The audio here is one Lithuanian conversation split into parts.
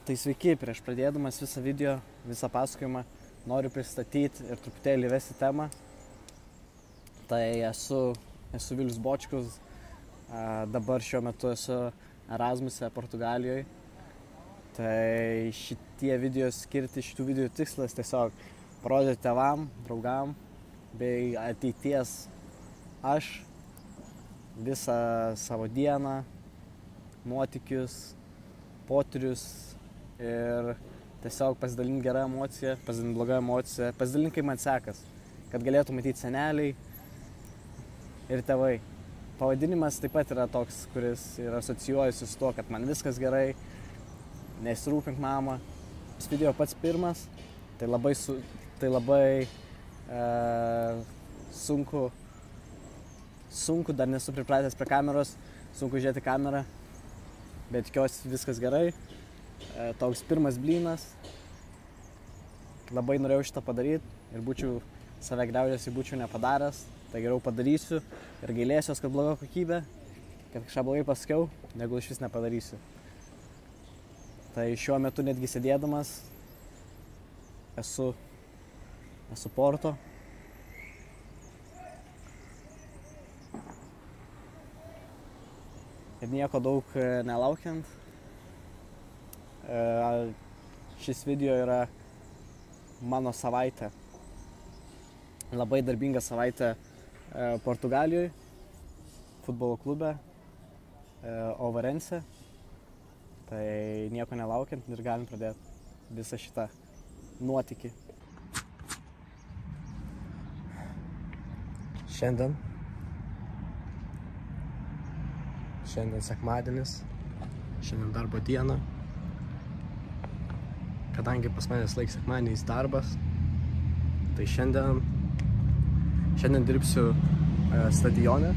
Tai sveiki, prieš pradėdamas visą video, visą pasakojimą, noriu pristatyti ir truputėlį įvesti temą. Tai esu Vilius Bočkus, dabar šiuo metu esu Erasmuse Portugalijoje. Tai šitų video tikslas tiesiog parodyti tėvam, draugam bei ateities aš visą savo dieną, nuotykius, potyrius ir tiesiog pasidalinti gerą emociją, pasidalinti blogą emociją, pasidalinti kaip man sekas, kad galėtų matyti seneliai ir tėvai. Pavadinimas taip pat yra toks, kuris yra asocijuojasi su to, kad man viskas gerai, nesirūpink mama. Šis video pats pirmas, tai labai sunku, dar nesu pripratęs prie kameros, sunku žiūrėti kamerą, bet tikiuosi viskas gerai. Toks pirmas blynas, labai norėjau šitą padaryti ir būčiau save griaužęs, jei būčiau nepadaręs, tai geriau padarysiu ir gailėsiuos, kad bloga kokybė, kad kažką blogai pasakiau, negu iš vis nepadarysiu. Tai šiuo metu netgi sėdėdamas esu Porto. Ir nieko daug nelaukiant. Šis video yra mano savaitė. Labai darbinga savaitė Portugalijoje, futbolo klube, Ovarense. Tai nieko nelaukiant ir galim pradėti visą šitą nuotykį. Šiandien sekmadienis, šiandien darbo diena. Kadangi pas manęs laik sekmadieniais darbas, tai šiandien dirbsiu stadione,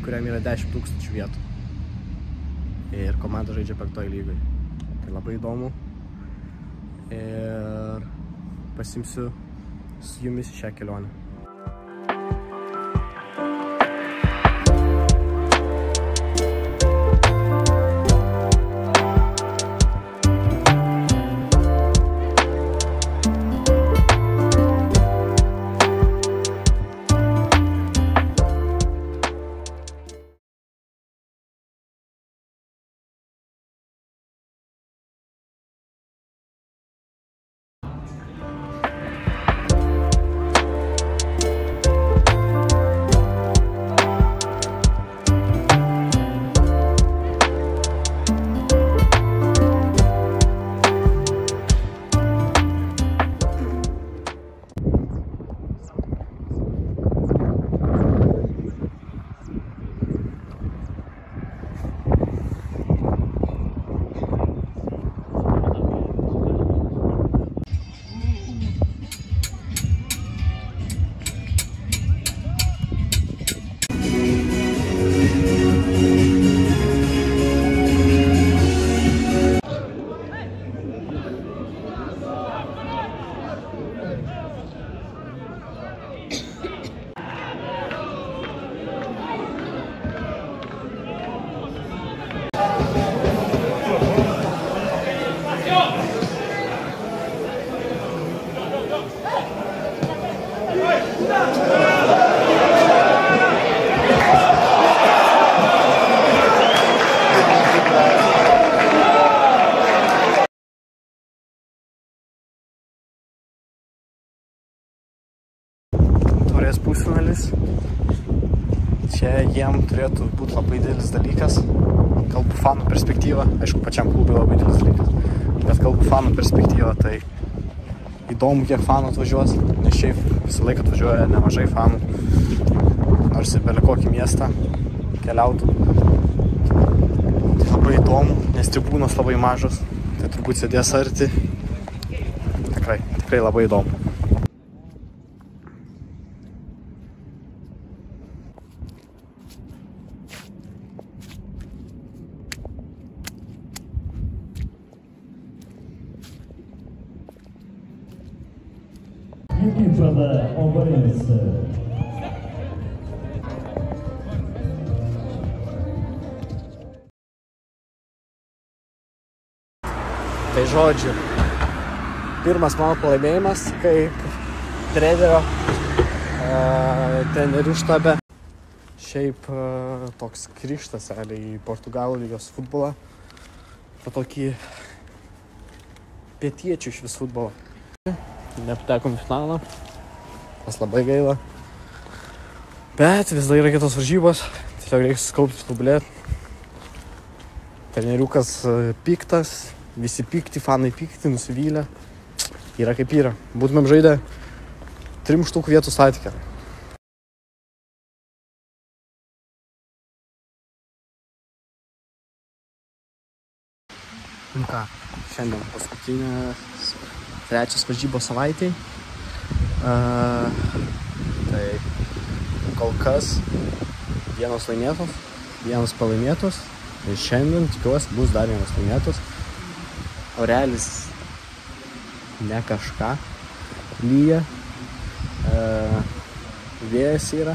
kuriam yra 10 000 vietų. Ir komanda žaidžia 5. lygoje. Tai labai įdomu. Ir pasimsiu su jumis į šią kelionę. Pusfinalis. Čia jiem turėtų būti labai didelis dalykas. Kalbu fanų perspektyvą. Aišku, pačiam klubui labai didelis dalykas. Bet kalbu fanų perspektyvą, tai įdomu, kiek fanų atvažiuos. Nes šiaip visą laiką atvažiuoja nemažai fanų. Nors ir bele kokį miestą keliautų. Tai labai įdomu, nes tribūnos labai mažos. Tai turbūt sėdės arti. Tikrai labai įdomu. From the Ovarense. Tai žodžiu, pirmas mano pralaimėjimas, kaip trenerių štabe. Šiaip toks krikštas realiai į Portugalų lygos futbolą. Po tokį pietiečių iš vis futbolą. Nepatekom į finalą, tas labai gaila. Bet vis dar yra kitos varžybos, tiesiog reikia suskaupti, tobulėti. Treneriukas piktas, visi pikti, fanai pikti, nusivylę. Yra kaip yra. Būtumėm žaidę 3 štukų vietų statikę. Nu ką, šiandien paskutinės trečias varžybos savaitėj. Tai kol kas vienas laimėtos, vienas pralaimėtos. Ir šiandien tikiuosi bus dar vienas laimėtos. Orelis ne kažką lyja. Vėjas yra.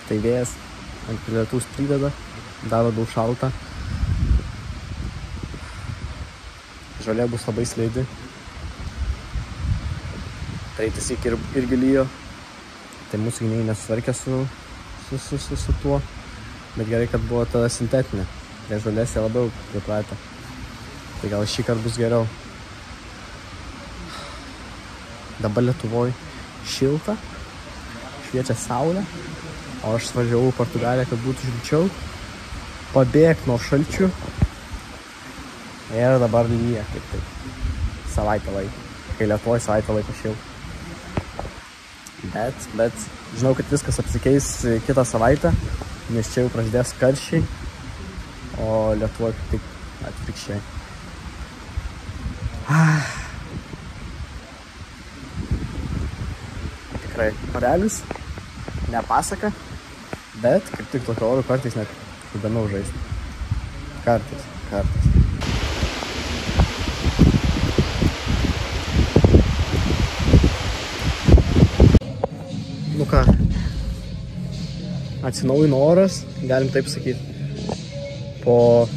Tai vėjas ant lietus prideda, daro daug šalta. Žolė bus labai sleidi. Praeitas irgi lyjo. Tai mūsų gynėjai nesusvarkė su tuo. Bet gerai, kad buvo ta sintetinė. Prie žolės jie labiau pripratę. Tai gal šį kartą bus geriau. Dabar Lietuvoj šilta. Šviečia saulė. O aš važiavau į Portugaliją, kad būtų šilčiau. Pabėgti nuo šalčių. Ir dabar lyja kaip taip. Savaitę laiko. Kai Lietuvoj savaitę laiko šilta. Bet žinau, kad viskas apsikeis kitą savaitę, nes čia jau prasidės karščiai, o Lietuvoj kaip tik atvirkščiai. Tikrai Orelis, ne pasaka, bet kaip tik tokio oro kartais net įdomiau žaisti. Kartais. Nu ką, atsinaujino oras, galim taip sakyti, po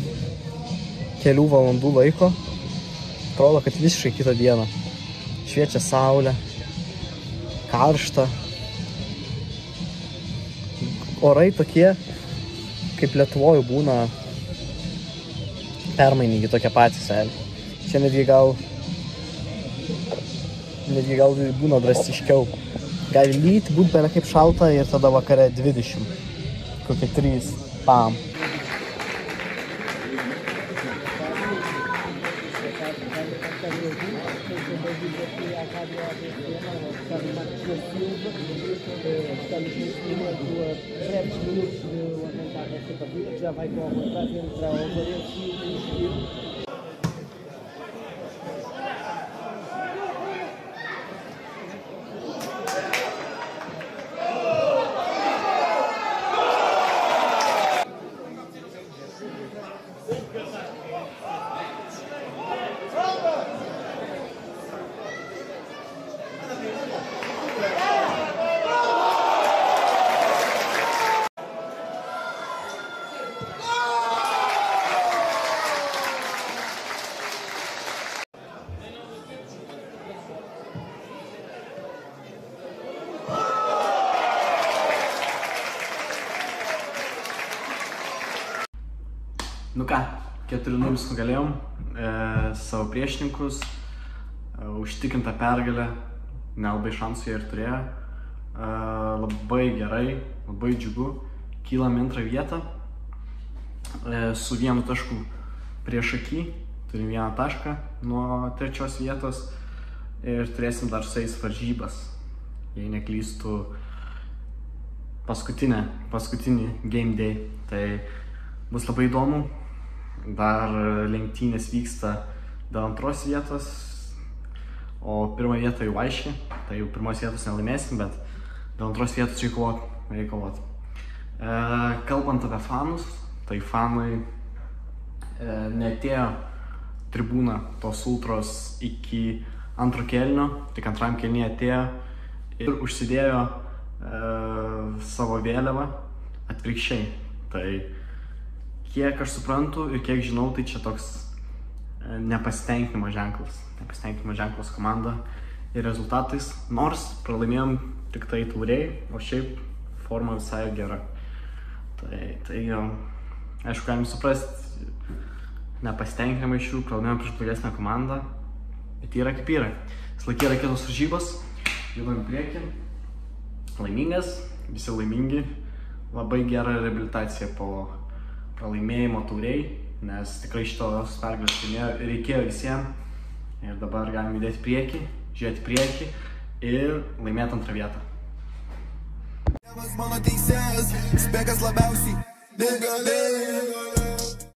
kelių valandų laiko. Atrodo, kad visiškai kitą dieną. Šviečia saulė, karšta. Orai tokie, kaip Lietuvoj būna permainingi tokie patys. Čia netgi gal būna drastiškiau. Gali lyti, būt bene kaip šalta ir tada vakare 20. Kokie 3. Pam. Nu ką, 4-0 nugalėjom savo priešininkus, užtikrintą pergalę, nelabai šansų jie ir turėjo. Labai gerai, labai džiugu, kylam į antrą vietą su 1 tašku prieš akį, turim 1 tašką nuo 3 vietos ir turėsim dar 6 varžybas, jei neklystu, paskutinį game day. Tai bus labai įdomu. Dar lenktynės vyksta dėl 2 vietos, o 1 vieta jau aiški, tai jau 1 vietos nelaimėsim, bet dėl 2 vietos reikia kovoti. Kalbant apie fanus, tai fanai neatėjo tribūną tos ultros iki 2 kėlinio, tik 2 kėlinyje atėjo ir užsidėjo savo vėliavą atvirkščiai. Tai kiek aš suprantu ir kiek žinau, tai čia toks nepasitenkinimo ženklas komanda ir rezultatais, nors pralaimėjom tik tai tauriai, o šiaip forma visai gera. Tai aišku, galim suprasti nepasitenkinimą iš jų, pralaimėjom prieš blogesnę komandą, bet yra kaip yra. Slaik yra kitos varžybos, judam į priekį, laimingas, visi laimingi, labai gera reabilitacija po pralaimėjimo tauriai, nes tikrai šitos pergalės reikėjo visiems ir dabar galim judėti priekį, žiūrėti priekį ir laimėti antrą vietą. Mano teisėjas, spekas labiausiai, negalėjai.